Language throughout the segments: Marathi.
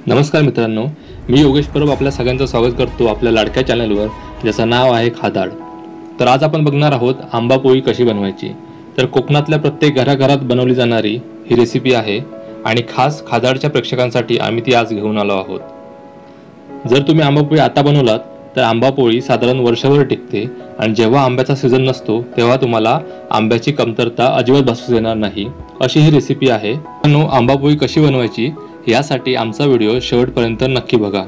नमस्कार मित्रांनो, मी योगेश परब आपल्या सगळ्यांचं स्वागत करतो आपल्या लाडक्या चॅनलवर, ज्याचं नाव आहे खादाड। तर आज आपण बघणार आहोत आंबा पोळी कशी बनवायची। तर कोकणातल्या प्रत्येक घराघरात बनवली जाणारी ही रेसिपी आहे आणि खास खादाडच्या प्रेक्षकांसाठी आम्ही ती आज घेऊन आलो आहोत। जर तुम्ही आंबा पोळी आता बनवलात तर आंबा पोळी साधारण वर्षभर टिकते आणि जेव्हा आंब्याचा सीझन नसतो तेव्हा तुम्हाला आंब्याची कमतरता अजिबात भासू देणार नाही, अशी ही रेसिपी आहे। मित्रांनो, आंबा पोळी कशी बनवायची यासाठी आमचा व्हिडिओ शेवटपर्यंत नक्की बघा।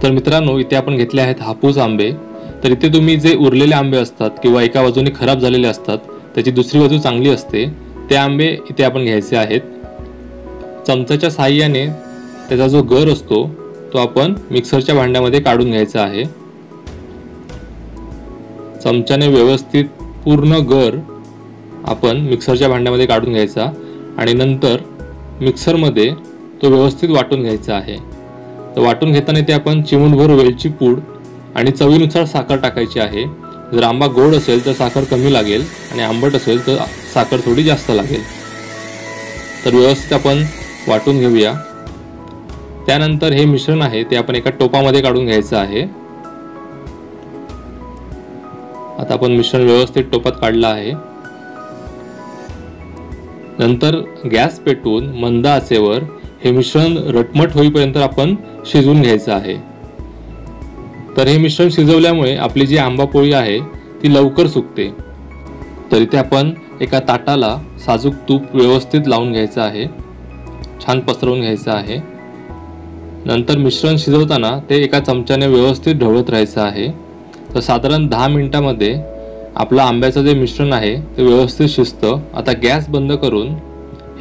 तर मित्रांनो, इथे आपण घेतले आहेत हापूस आंबे। तर इथे तुम्ही जे उरलेले आंबे असतात किंवा एका बाजूने खराब झालेले असतात, त्याची दुसरी बाजू चांगली असते, ते आंबे इथे आपण घ्यायचे आहेत। चमच्याच्या साहाय्याने त्याचा जो गर असतो तो आपण मिक्सरच्या भांड्यामध्ये काढून घ्यायचा आहे। चमच्याने व्यवस्थित पूर्ण गर आपण मिक्सरच्या भांड्यामध्ये काढून घ्यायचा आणि नंतर मिक्सरमध्ये तो व्यवस्थित वाटून घ्यायचा आहे। तर वाटून घेताना ते आपण चिमूटभर वेलची पूड आणि चवीनुसार साखर टाकायची आहे। जर आंबा गोड असेल तर साखर कमी लागेल आणि आंबट असेल तर साखर थोडी जास्त लागेल। तर व्यवस्थित आपण वाटून घेऊया। त्यानंतर हे मिश्रण आहे ते आपण एका टोपामध्ये काढून घ्यायचं आहे। आता आपण मिश्रण व्यवस्थित टोपात काढलं आहे। नंतर गॅस पेटवून मंद आचेवर हे मिश्रण रटमट होईपर्यंत आपण शिजवून घ्यायचं आहे। तर हे मिश्रण शिजवल्यामुळे आपली जी आंबा पोळी आहे ती लवकर सुकते। तर इथे आपण एका ताटाला साजूक तूप व्यवस्थित लावून घ्यायचं आहे, छान पसरवून घ्यायचं आहे। नंतर मिश्रण शिजवताना ते एका चमच्याने व्यवस्थित ढवळत राहायचं आहे। तर साधारण 10 मिनिटांमध्ये आपलं आंब्याचं जे मिश्रण आहे ते व्यवस्थित शिजतं। आता गॅस बंद करून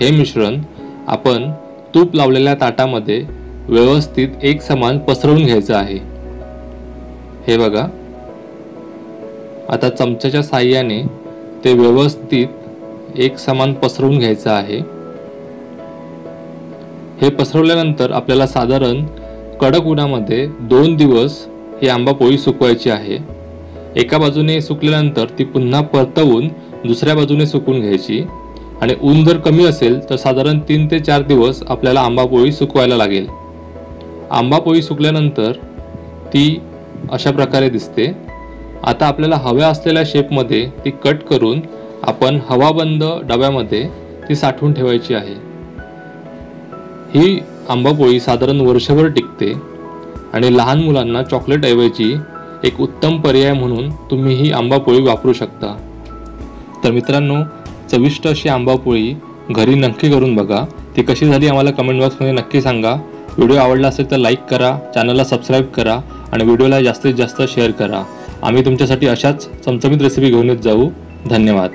हे मिश्रण आपण तूप लावलेल्या ताटामध्ये व्यवस्थित एक समान पसरवून घ्यायचं आहे। हे बघा, आता चमच्याच्या साहाय्याने ते व्यवस्थित एक समान पसरवून घ्यायचं आहे। हे पसरवल्यानंतर आपल्याला साधारण कडक उन्हामध्ये 2 दिवस ही आंबा पोळी सुकवायची आहे। एका बाजूने सुकल्यानंतर ती पुन्हा परतवून दुसऱ्या बाजूने सुकवून घ्यायची आणि ऊन जर कमी असेल तर साधारण 3 ते 4 दिवस आपल्याला आंबा पोळी सुकवायला लागेल। आंबा पोळी सुकल्यानंतर ती अशा प्रकारे दिसते। आता आपल्याला हव्या असलेल्या शेपमध्ये ती कट करून आपण हवाबंद डब्यामध्ये ती साठवून ठेवायची आहे। ही आंबा पोळी साधारण वर्षभर टिकते आणि लहान मुलांना चॉकलेट ऐवजी एक उत्तम पर्याय म्हणून तुम्ही ही आंबा पोळी वापरू शकता। तर मित्रांनो, चविष्ट अशी आंबा पोळी घरी नक्की करून बघा। ती कशी झाली आम्हाला कमेंट बॉक्समध्ये नक्की सांगा। व्हिडिओ आवडला असेल तर लाईक करा, चॅनलला सबस्क्राईब करा आणि व्हिडिओला जास्तीत जास्त शेअर करा। आम्ही तुमच्यासाठी अशाच चमचमीत रेसिपी घेऊन येत जाऊ। धन्यवाद।